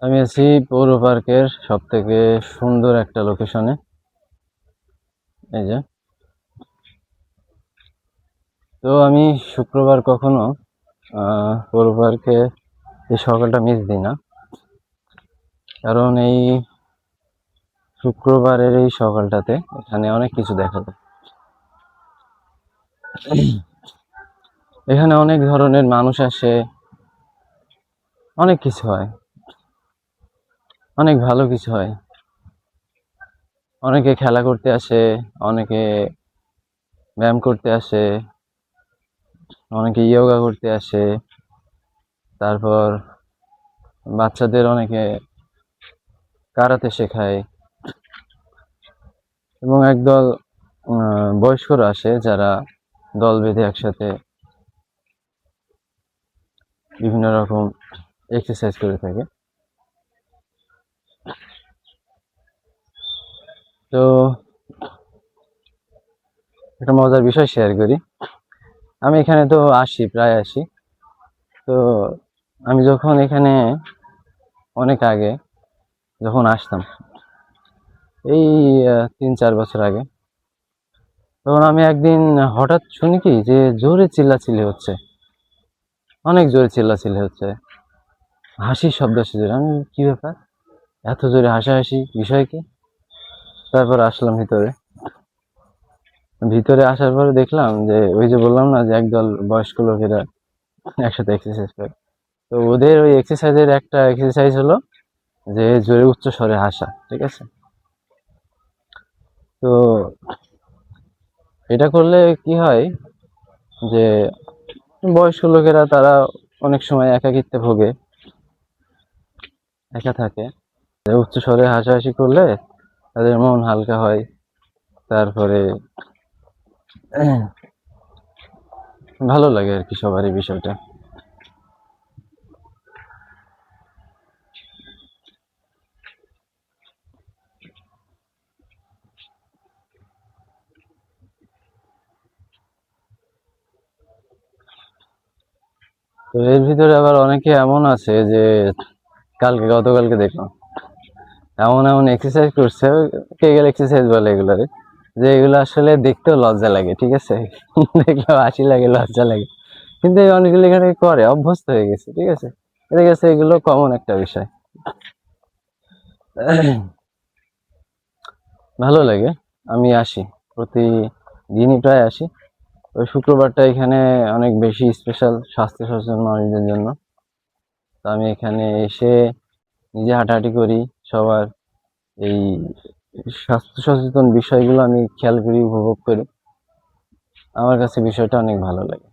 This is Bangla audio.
আমি আছি পৌর পার্কের সব থেকে সুন্দর একটা লোকেশনে। এই যে, তো আমি শুক্রবার কখনো পৌর পার্কে এই সকালটা মিস দিই না, কারণ এই শুক্রবারের এই সকালটাতে এখানে অনেক কিছু দেখা যায়। এখানে অনেক ধরনের মানুষ আসে, অনেক কিছু হয়, অনেক ভালো কিছু হয়। অনেকে খেলা করতে আসে, অনেকে ব্যায়াম করতে আসে, অনেকে যোগা করতে আসে, তারপর বাচ্চাদের অনেকে কারাতে শেখায়, এবং একদল বয়স্করা আসে যারা দল বেঁধে একসাথে বিভিন্ন রকম এক্সারসাইজ করে থাকে। তো একটা মজার বিষয় শেয়ার করি। আমি এখানে তো আসি, প্রায় আসি। তো আমি যখন এখানে অনেক আগে যখন আসতাম, এই 3-4 বছর আগে, তখন আমি একদিন হঠাৎ শুনি কি যে জোরে চিল্লাচিল্লি হচ্ছে, অনেক জোরে চিল্লাচিল্লি হচ্ছে, হাসির শব্দ আসছে জোরে। আমি কি ব্যাপার, এত জোরে হাসাহাসি, বিষয় কি? তারপর আসলাম ভিতরে। ভিতরে আসার পরে দেখলাম যে ওই যে বললাম না যে একদল বয়স্ক লোকেরা একসাথে এক্সারসাইজ করে। তো ওদের ওই এক্সারসাইজের একটা এক্সারসাইজ হলো যে জোরে উচ্চ স্বরে হাসা, ঠিক আছে? তো এটা করলে কি হয় যে বয়স্ক লোকেরা তারা অনেক সময় একাকিত্বে ভোগে, একা থাকে। উচ্চ স্বরে হাসাহাসি করলে তাদের মন হালকা হয়। তারপরে ভালো লাগে আর কি সবার এই বিষয়টা। তো এর ভিতরে আবার অনেকে এমন আছে যে গতকালকে দেখলাম এমন এমন এক্সারসাইজ করছে, কেগেল এক্সারসাইজ বলে এগুলারে, যে এগুলো আসলে দেখতেও লজ্জা লাগে, ঠিক আছে? দেখলেও হাসি লাগে, লজ্জা লাগে, কিন্তু এই অনেকগুলো এখানে করে, অভ্যস্ত হয়ে গেছে, ঠিক আছে? এদের কাছে এগুলো কমন একটা বিষয়। ভালো লাগে। আমি আসি, প্রতিদিনই প্রায় আসি। ওই শুক্রবারটা এখানে অনেক বেশি স্পেশাল স্বাস্থ্য সচেতন মানুষদের জন্য। তো আমি এখানে এসে নিজে হাঁটাহাঁটি করি, সবার এই স্বাস্থ্য সচেতন বিষয়গুলো আমি খেয়াল করি, উপভোগ করি। আমার কাছে বিষয়টা অনেক ভালো লাগে।